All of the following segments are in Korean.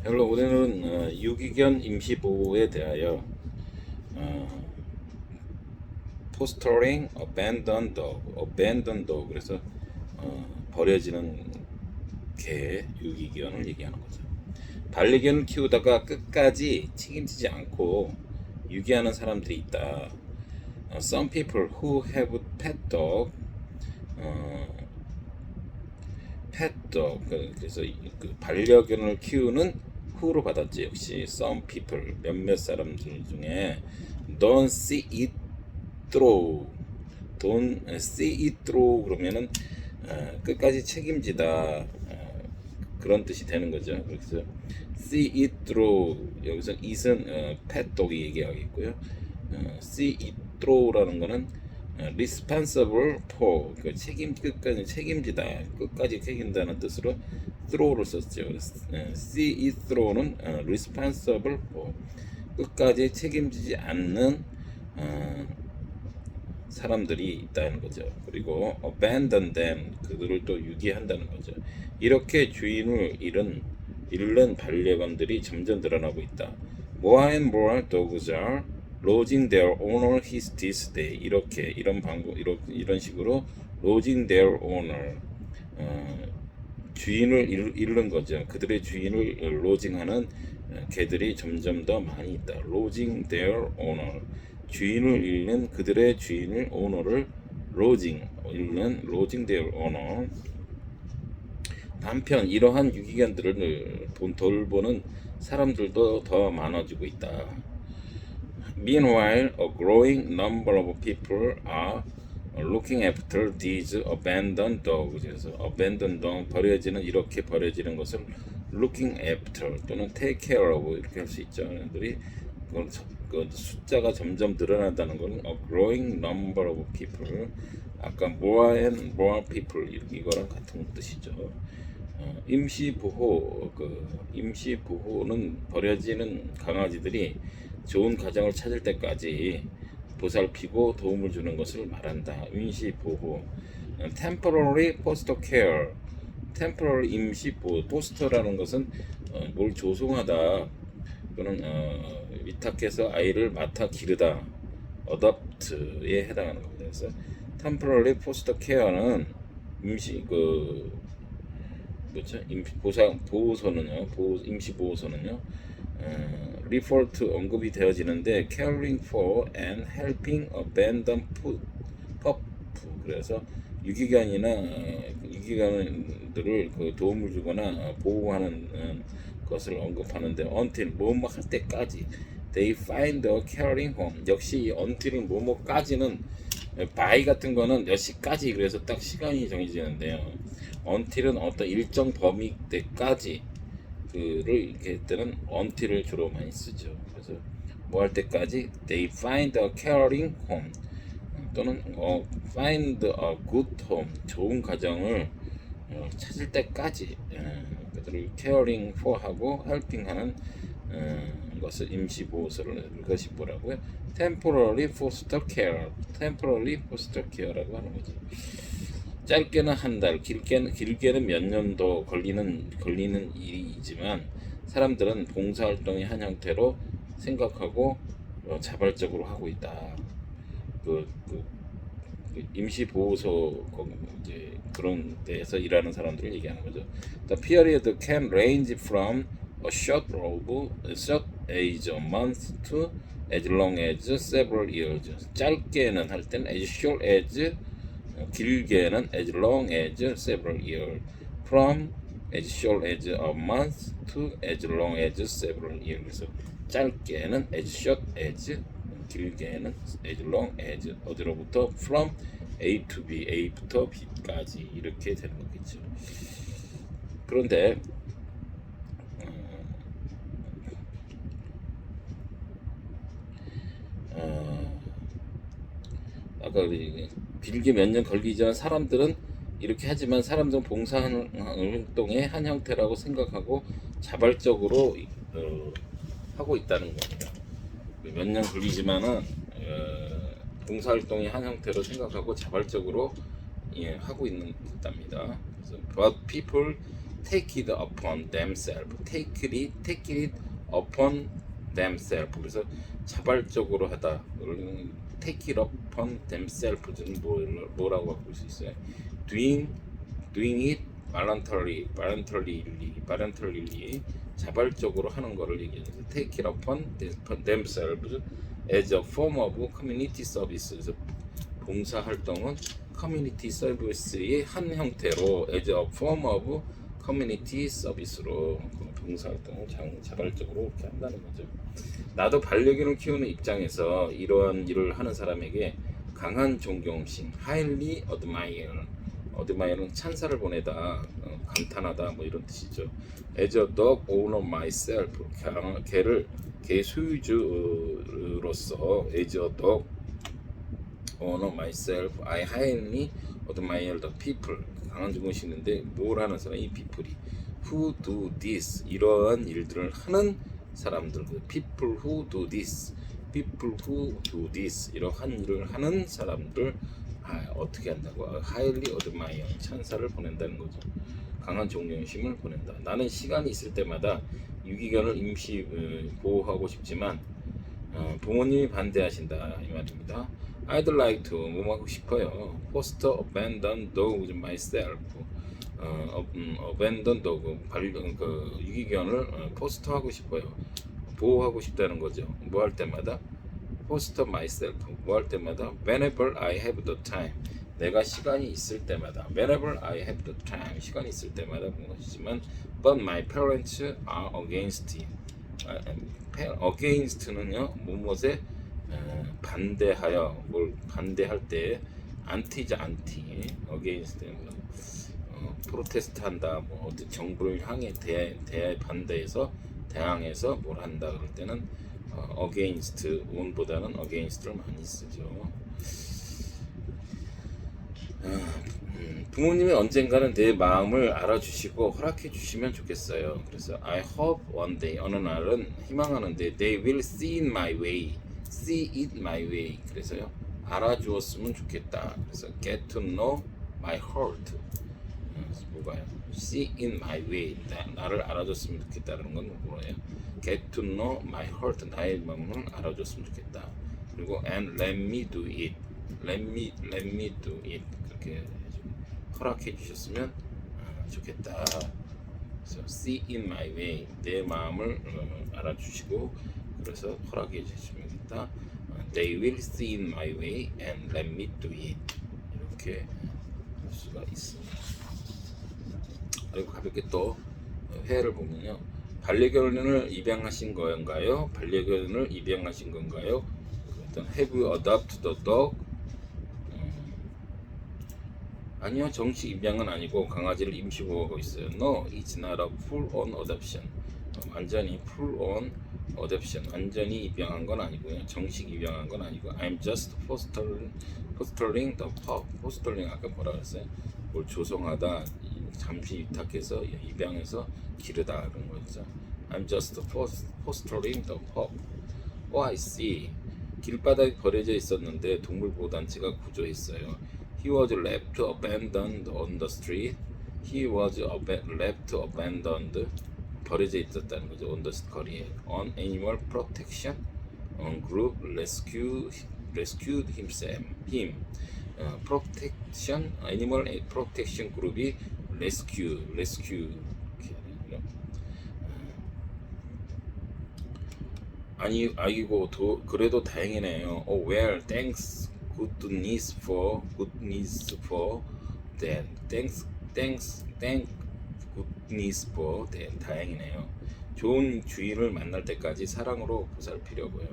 헬로 오늘은 유기견 임시보호에 대하여 fostering abandoned dog 그래서 버려지는 개 유기견을 얘기하는 거죠. 반려견을 키우다가 끝까지 책임지지 않고 유기하는 사람들이 있다. Some people who have pet dog 그래서 그 반려견을 키우는 who로 받았지. 역시 some people 몇몇 사람들 중에 don't see it through 그러면은 끝까지 책임지다 그런 뜻이 되는 거죠. 그래서 see it through 여기서 it은 pet dog이 얘기하겠고요. see it through라는 거는 responsible for 그 끝까지 책임지다 끝까지 책임다는 뜻으로 throw를 썼죠. see it through는 responsible for 끝까지 책임지지 않는 사람들이 있다는 거죠. 그리고 abandon them 그들을 또 유기한다는 거죠. 이렇게 주인을 잃는 반려견들이 점점 늘어나고 있다. More and more dogs are losing their owner this day. 이런 식으로 losing their owner 주인을 잃는 거죠. 그들의 주인을 losing하는 개들이 점점 더 많이 있다. losing their owner 주인을 잃는 그들의 주인을 오너를 losing their owner. 한편 이러한 유기견들을 돌보는 사람들도 더 많아지고 있다. Meanwhile, a growing number of people are looking after these abandoned dogs. 그래서 abandoned dog 이렇게 버려지는 것을 looking after 또는 take care of 이렇게 할 수 있죠. 그들이 그 숫자가 점점 늘어난다는 것은 a growing number of people. 아까 more and more people 이거랑 같은 뜻이죠. 임시보호는 버려지는 강아지들이 좋은 가정을 찾을 때까지 보살피고 도움을 주는 것을 말한다. 임시보호. temporary foster care. temporary 임시보호. foster라는 것은 뭘 조송하다 또는 위탁해서 아이를 맡아 기르다. adopt에 해당하는 겁니다. 그래서 temporary foster care는 임시보호소는요 refer to 언급이 되어지는데 caring for and helping abandoned pup 그래서 유기견들을 도움을 주거나 보호하는 것을 언급하는데 until 뭐뭐 할 때까지 they find a caring home. 역시 이 until은 뭐뭐까지는 by 같은 거는 몇 시까지 그래서 딱 시간이 정해지는데요. until은 어떤 일정 범위 때까지 그를 이렇게 할 때는 until을 주로 많이 쓰죠. 그래서 뭐 할 때까지 they find a caring home 또는 find a good home 좋은 가정을 찾을 때까지 그들을 caring for 하고 helping 하는 것을 임시보호소를 이것이 뭐라고요? temporary foster care라고 하는 거죠. 짧게는 한 달, 길게는 몇 년도 걸리는 일이지만 사람들은 봉사활동의 한 형태로 생각하고 자발적으로 하고 있다. 임시보호소 이제 그런 데에서 일하는 사람들을 얘기하는 거죠. The period can range from a short age, a month to as long as several years. 짧게는 할 때는 as short as, 길게는 as long as several years. From as short as a month to as long as several years. 그래서 짧게는 as short as, 길게는 as long as 어디로부터 from A to B, A부터 B까지 이렇게 되는 거겠죠. 그런데 아까 길게 몇 년 걸리지 않은 사람들은 이렇게 하지만 사람들은 봉사활동의 한 형태라고 생각하고 자발적으로 하고 있다는 겁니다. 몇 년 걸리지만은 봉사활동의 한 형태로 생각하고 자발적으로 하고 있답니다. 그래서 but people take it upon themselves. take it upon themselves. 그래서 자발적으로 하다. take it upon themselves는 뭐라고 바꿀 수 있어요? doing it voluntarily 자발적으로 하는 거를 얘기해서 take it upon themselves as a form of community service. 그래서 봉사 활동은 커뮤니티 서비스의 한 형태로 as a form of community service로 봉사 활동을 자발적으로 이렇게 한다는 거죠. 나도 반려견을 키우는 입장에서 이러한 일을 하는 사람에게 강한 존경심, highly admire는 찬사를 보내다, 감탄하다 뭐 이런 뜻이죠. As a dog owner myself, 개 소유주로서 as a dog owner myself, I highly admire the people. 강한 존경심인데 뭘 하는 사람? 이 people이 who do this 이러한 일들을 하는 사람들, people who do this 이러한 일을 하는 사람들 어떻게 한다고? highly admire 찬사를 보낸다는 거죠. 강한 존경심을 보낸다. 나는 시간이 있을 때마다 유기견을 임시 보호하고 싶지만 부모님이 반대하신다 이 말입니다. I'd like to 하고 싶어요. foster abandoned dogs myself. abandoned dog 유기견을 포스터하고 싶어요. 보호하고 싶다는 거죠. 뭐 할 때마다 foster myself. 뭐 할 때마다 whenever I have the time. 내가 시간이 있을 때마다 whenever I have the time. 시간이 있을 때마다 무엇이지만 but my parents are against it. against는요 무엇에 반대하여 뭘 반대할 때 anti죠 anti. against 프로테스트한다 뭐 어떤 정부를 향해 반대해서 대항해서 뭘 한다 그럴 때는 against on보다는 against를 많이 쓰죠. 부모님이 언젠가는 내 마음을 알아주시고 허락해 주시면 좋겠어요. 그래서 I hope one day 어느 날은 희망하는데 they will see it my way. 그래서요 알아주었으면 좋겠다. 그래서 get to know my heart. 뭐가요? see in my way. 나를 알아줬으면 좋겠다는 건 뭐예요? get to know my heart. 나의 마음을 알아줬으면 좋겠다. 그리고 and let me do it. let me do it. 그렇게 허락해 주셨으면 좋겠다. 그래서 see in my way. 내 마음을 알아주시고 그래서 허락해 주시면 좋겠다. They will see in my way and let me do it. 이렇게 할 수가 있습니다. 그리고 가볍게 또 회를 보면요. 반려견을 입양하신 건가요? 반려견을 입양하신 건가요? 일단 have you adopted a dog? 아니요, 정식 입양은 아니고 강아지를 임시 보호하고 있어요. No, it's not a full-on adoption. 완전히 full-on adoption, 완전히 입양한 건 아니고요. 정식 입양한 건 아니고 I'm just fostering the pup. fostering 아까 뭐라 그랬어요? 뭘 조성하다, 잠시 위탁해서 입양해서 기르다 그런 거죠. I'm just fostering the pup. Oh, I see. 길바닥에 버려져 있었는데 동물보호단체가 구조했어요. He was left abandoned on the street. He was left abandoned. 버려져 있었다는 거죠. on the 거리에. On animal protection group rescued him. protection animal protection group이 rescue. 아이고 그래도 다행이네요. Oh well, thanks goodness for that. thank goodness for that. 다행이네요. 좋은 주인을 만날 때까지 사랑으로 보살피려고요.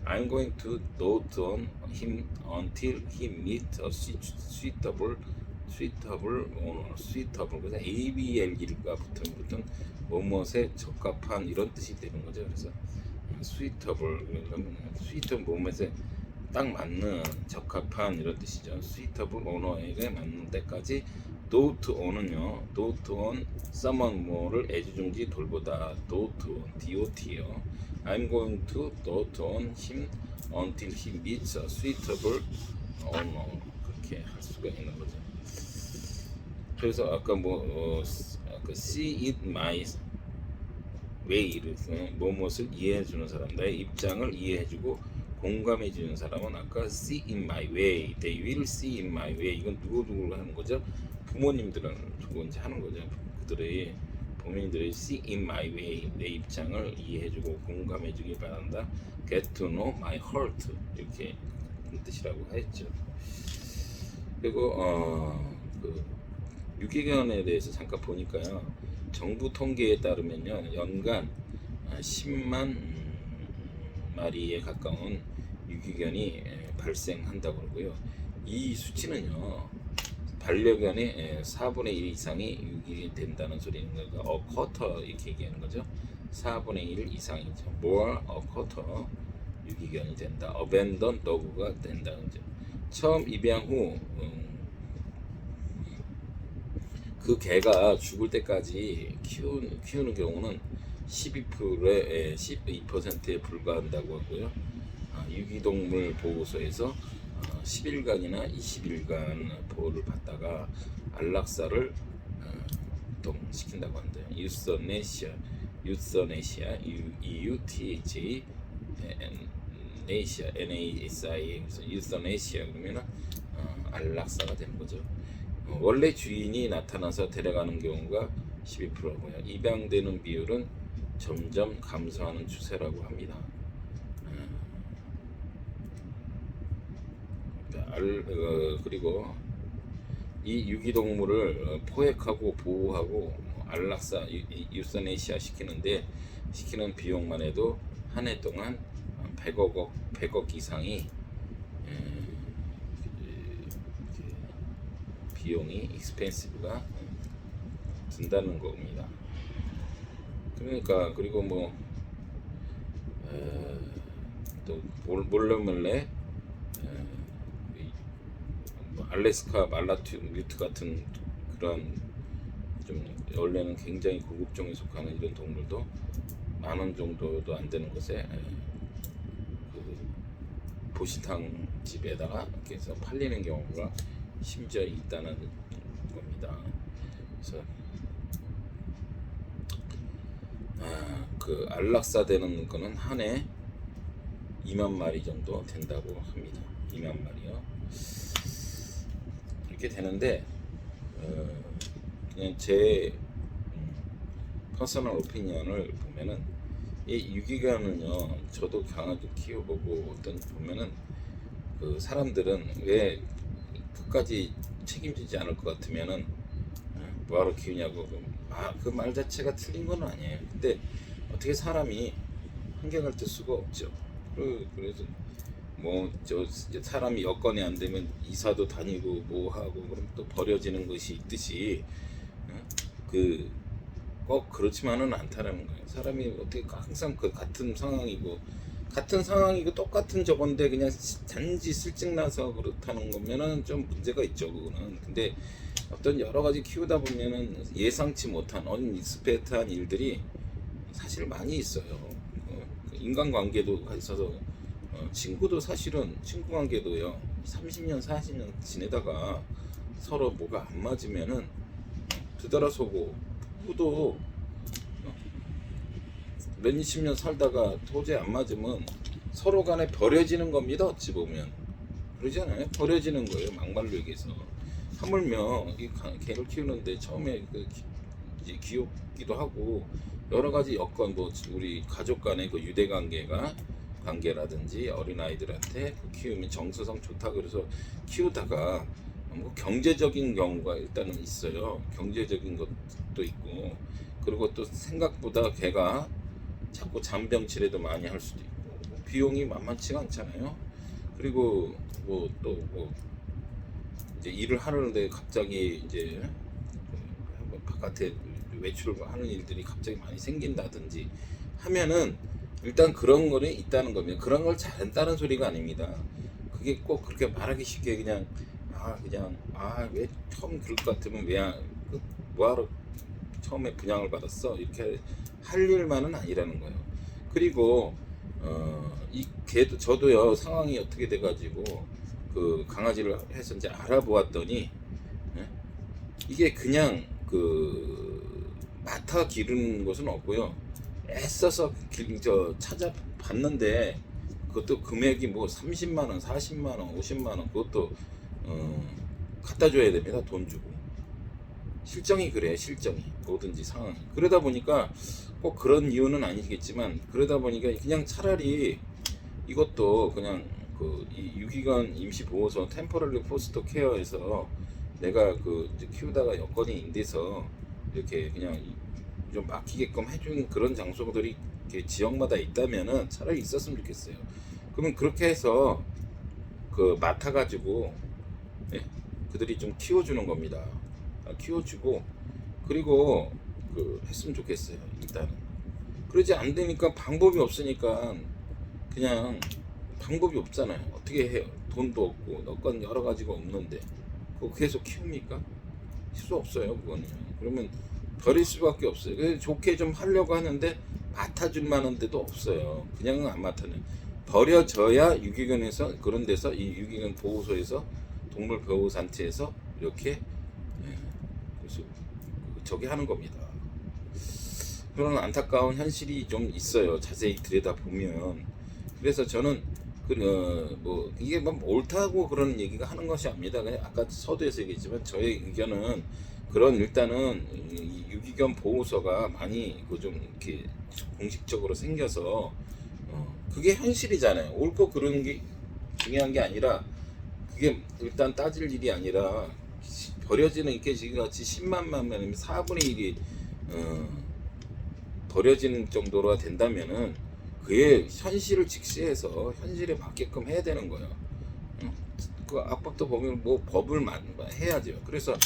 I'm going to dote on him until he meets a suitable owner. suitable 그래서 ABL가 붙은 뭐뭐에 적합한 이런 뜻이 되는 거죠. 그래서 suitable 뭐뭐에 딱 맞는 적합한 이런 뜻이죠. suitable owner에게 맞는 때까지 dote on은요. dote on someone more를 애지중지 돌보다 dote on DOT요. I'm going to dote on him until he meets a suitable owner. 그렇게 할 수가 있는 거죠. 그래서 아까 그 see it my way를 무엇을 이해해주는 사람, 나의 입장을 이해해주고 공감해주는 사람은 아까 see in my way, they will see in my way. 이건 누구를 하는 거죠? 부모님들은 주고 이제 하는 거죠. 그들의 부모님들이 see in my way, 내 입장을 이해해주고 공감해주기 바란다. get to know my heart, 이렇게 뜻이라고 했죠. 그리고 그 유기견에 대해서 잠깐 보니까요, 정부 통계에 따르면요, 연간 10만 마리에 가까운 유기견이 발생한다고 그러고요. 이 수치는요, 반려견의 4분의 1 이상이 유기된다는 소리인 거가 쿼터 이렇게 얘기하는 거죠. 4분의 1 이상이죠. more a quarter 유기견이 된다. abandoned dog가 된다는 거죠. 처음 입양 후 그 개가 죽을 때까지 키우는 경우는 12%에 불과한다고 하고요. 유기동물 보호소에서 10일간이나 20일간 보호를 받다가 안락사를 시킨다고 한대요. 유서네시아, EUTHA 네시아, NASIA, 유서네시아 그러면은 안락사가 되는 거죠. 원래 주인이 나타나서 데려가는 경우가 12%고요. 입양되는 비율은 점점 감소하는 추세라고 합니다. 그리고 이 유기동물을 포획하고 보호하고 안락사, 유서네시아 시키는 비용만 해도 한 해 동안 100억 이상이 비용이 익스펜시브가 든다는 겁니다. 그러니까 그리고 또 몰래 알래스카 말라뮤트 같은 그런 좀 원래는 굉장히 고급종에 속하는 이런 동물도 10,000원 정도도 안 되는 곳에 그 보시탕 집에다가 이렇게 해서 팔리는 경우가 심지어 있다는 겁니다. 그래서 그 안락사 되는 거는 한 해 2만 마리 정도 된다고 합니다. 2만 마리요. 이렇게 되는데 그냥 제 퍼스널 오피니언을 보면은 이 유기견은요, 저도 강아지 키워보고 어떤 보면은 그 사람들은 왜 끝까지 책임지지 않을 것 같으면은 뭐하러 키우냐고 그 말 자체가 틀린 건 아니에요. 근데 어떻게 사람이 한경할 때 수가 없죠. 그래서 사람이 여건이 안 되면 이사도 다니고 뭐 하고 그럼 또 버려지는 것이 있듯이 꼭 그렇지만은 않다라는 거예요. 사람이 어떻게 항상 그 같은 상황이고 똑같은 저건데 그냥 단지 실증나서 그렇다는 거면은 좀 문제가 있죠, 그거는. 근데 어떤 여러 가지 키우다 보면은 예상치 못한 언익스펙트한 일들이 사실 많이 있어요. 인간관계도 있어서 친구도 사실은 친구 관계도요, 30년 40년 지내다가 서로 뭐가 안 맞으면은 뒤돌아서고, 부부도 몇십 년 살다가 도저히 안 맞으면 서로 간에 버려지는 겁니다. 어찌 보면 그러잖아요. 버려지는 거예요, 막말로 얘기해서. 하물며 이 개를 키우는데 처음에 이제 귀엽기도 하고 여러 가지 여건, 우리 가족 간의 그 유대 관계라든지 어린아이들한테 키우면 정서상 좋다 그래서 키우다가 경제적인 경우가 일단은 있어요. 경제적인 것도 있고, 그리고 또 생각보다 개가 자꾸 잔병치레도 많이 할 수도 있고, 비용이 만만치가 않잖아요. 그리고 이제 일을 하는데 갑자기 이제 바깥에 외출을 하는 일들이 갑자기 많이 생긴다든지 하면은 일단 그런 거는 있다는 겁니다. 그런 걸 잘한다는 소리가 아닙니다. 그게 꼭 그렇게 말하기 쉽게 왜 처음 그럴 것 같으면 뭐하러 처음에 분양을 받았어 이렇게 할 일만은 아니라는 거예요. 그리고 이 개도, 저도요, 상황이 어떻게 돼가지고 그 강아지를 해서 이제 알아보았더니 이게 그냥 맡아 기르는 것은 없고요. 애써서 찾아봤는데 그것도 금액이 뭐 30만 원, 40만 원, 50만 원 그것도 갖다 줘야 됩니다. 돈 주고. 실정이 그래요. 실정이. 뭐든지 상황이. 그러다 보니까 꼭 그런 이유는 아니겠지만 그러다 보니까 그냥 차라리 이것도 그냥 이 유기견 임시보호소 템포러리 포스터 케어에서 내가 이제 키우다가 여건이 안 돼서 이렇게 그냥 좀 맡기게끔 해준 그런 장소들이 이렇게 지역마다 있다면은 차라리 있었으면 좋겠어요. 그러면 그렇게 해서 맡아가지고 예, 그들이 좀 키워주는 겁니다. 키워주고 그리고 했으면 좋겠어요. 일단은 그러지 안 되니까 방법이 없으니까 그냥 방법이 없잖아요. 어떻게 해요? 돈도 없고 여건 여러 가지가 없는데 그거 계속 키웁니까? 할 수 없어요. 그거는. 그러면 버릴 수밖에 없어요. 그래서 좋게 좀 하려고 하는데 맡아줄 만한 데도 없어요. 그냥은 안 맡아내. 버려져야 유기견에서 그런 데서 이 유기견 보호소에서 동물 보호 단체에서 이렇게 그래서 저기 하는 겁니다. 그런 안타까운 현실이 좀 있어요. 자세히 들여다 보면. 그래서 저는 뭐 이게 뭐 옳다고 그런 얘기가 하는 것이 아닙니다. 그냥 아까 서두에서 얘기했지만 저의 의견은 그런 일단은 이 유기견 보호소가 많이 좀 이렇게 공식적으로 생겨서 그게 현실이잖아요. 옳고 그런 게 중요한 게 아니라 그게 일단 따질 일이 아니라 버려지는 이렇게 지금같이 10만 명이면 4분의 1이 버려지는 정도로 된다면은 그의 현실을 직시해서 현실에 맞게끔 해야 되는 거예요. 그 악법도 보면 뭐 법을 해야죠. 그래서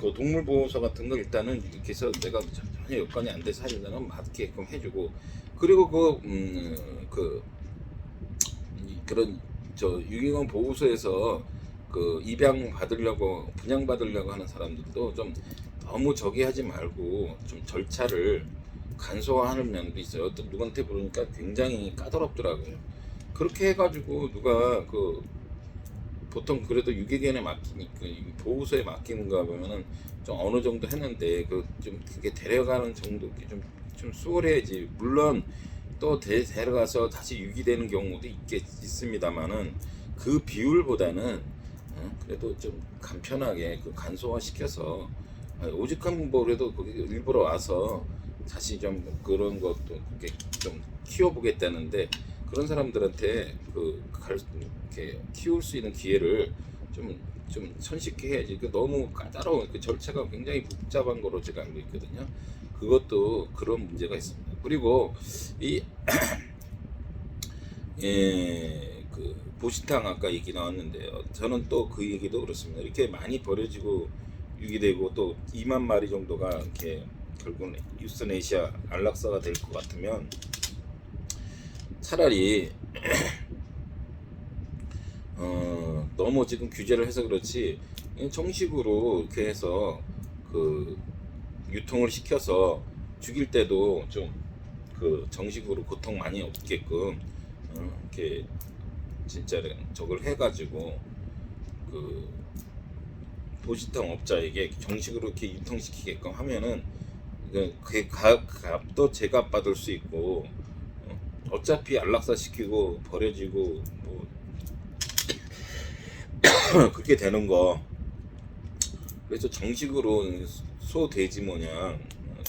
그 동물보호소 같은 거 일단은 이렇게 해서 내가 전혀 여건이 안 돼서 하려면 맞게끔 해주고 그리고 그런 유기견 보호소에서 입양 받으려고 분양 받으려고 하는 사람들도 좀 너무 저기 하지 말고 좀 절차를 간소화하는 면도 있어요. 어떤 누구한테 물으니까 굉장히 까다롭더라고요. 그렇게 해가지고 누가 보통 그래도 유기견에 맡기니까 보호소에 맡기는가 보면은 좀 어느 정도 했는데 좀 그게 데려가는 정도 좀 수월해야지. 물론 또 데려가서 다시 유기되는 경우도 있습니다만은 그 비율보다는 그래도 좀 간편하게 간소화 시켜서 오직한 뭐 그래도 거기 일부러 와서 다시 좀 그런 것도 이렇게 좀 키워보겠다는데 그런 사람들한테 이렇게 키울 수 있는 기회를 좀 손쉽게 해야지. 너무 까다로운 절차가 굉장히 복잡한 거로 제가 알고 있거든요. 그것도 그런 문제가 있습니다. 그리고 이 보시탕 아까 얘기 나왔는데요. 저는 또 그 얘기도 그렇습니다. 이렇게 많이 버려지고 유기되고 또 2만 마리 정도가 이렇게 결국은 유스네시아 안락사가 될 것 같으면 차라리 너무 지금 규제를 해서 그렇지 정식으로 이렇게 해서 유통을 시켜서 죽일 때도 좀 정식으로 고통 많이 없게끔 이렇게 진짜 저걸 해가지고 보시탕 업자에게 정식으로 이렇게 유통시키게끔 하면은 그 값도 제값 받을 수 있고 어차피 안락사 시키고 버려지고 뭐 그렇게 되는 거. 그래서 정식으로 소 돼지 모양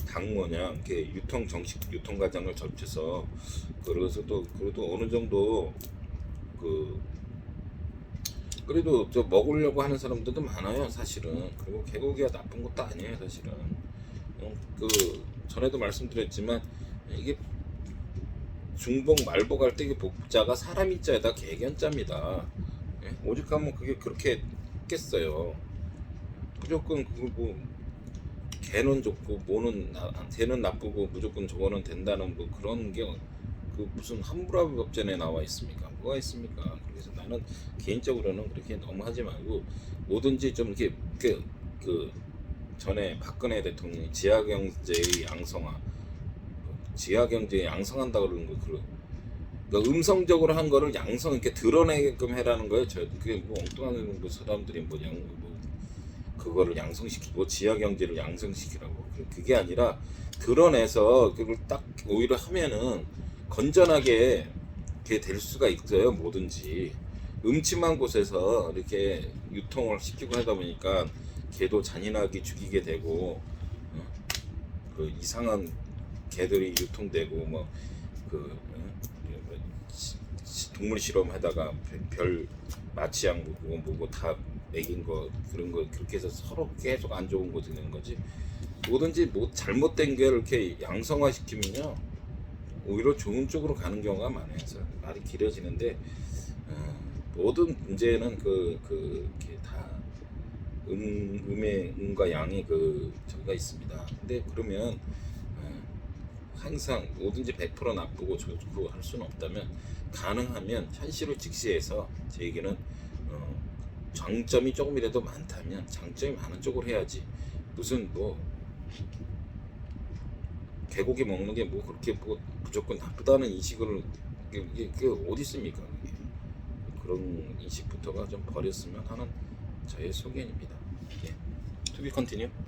닭 모양 이렇게 정식 유통 과정을 거쳐서 그래서 또 그래도 어느 정도 그래도 저 먹으려고 하는 사람들도 많아요 사실은. 그리고 개고기가 나쁜 것도 아니에요 사실은. 전에도 말씀드렸지만 이게 중복 말복 할 때 이게 복자가 사람이 자에다 개견자입니다. 오직하면 그게 그렇게 있겠어요. 무조건 뭐 개는 좋고 개는 나쁘고 무조건 저거는 된다는 뭐 그런 게 무슨 함부라비 법전에 나와 있습니까? 뭐가 있습니까? 그래서 나는 개인적으로는 그렇게 너무 하지 말고 뭐든지 좀 이렇게 전에 박근혜 대통령이 지하경제의 양성한다 그러는 거 그러니까 음성적으로 한 거를 양성 이렇게 드러내게끔 해라는 거예요. 그게 뭐 엉뚱한 사람들이 그거를 양성시키고 지하경제를 양성시키라고 그게 아니라 드러내서 그걸 딱 오히려 하면은 건전하게 이렇게 될 수가 있어요. 뭐든지 음침한 곳에서 이렇게 유통을 시키고 하다 보니까 개도 잔인하게 죽이게 되고 그 이상한 개들이 유통되고 동물 실험하다가 별 마취약 뭐고 다 먹인 거 그런 거 그렇게 해서 서로 계속 안 좋은 거 되는 거지. 뭐든지 뭐 잘못된 게 이렇게 양성화 시키면요 오히려 좋은 쪽으로 가는 경우가 많아요. 그래서 말이 길어지는데 모든 문제는 이렇게 다 음의 음과 양의 저가 있습니다. 근데 그러면 항상 뭐든지 100% 나쁘고 좋고 할 수는 없다면 가능하면 현실을 직시해서 제 얘기는 장점이 조금이라도 많다면 장점이 많은 쪽으로 해야지. 무슨 뭐 개고기 먹는 게 뭐 그렇게 뭐 무조건 나쁘다는 인식을 이게 어디 있습니까? 그게. 그런 인식부터가 좀 버렸으면 하는 저의 소견입니다. 예. To be continue.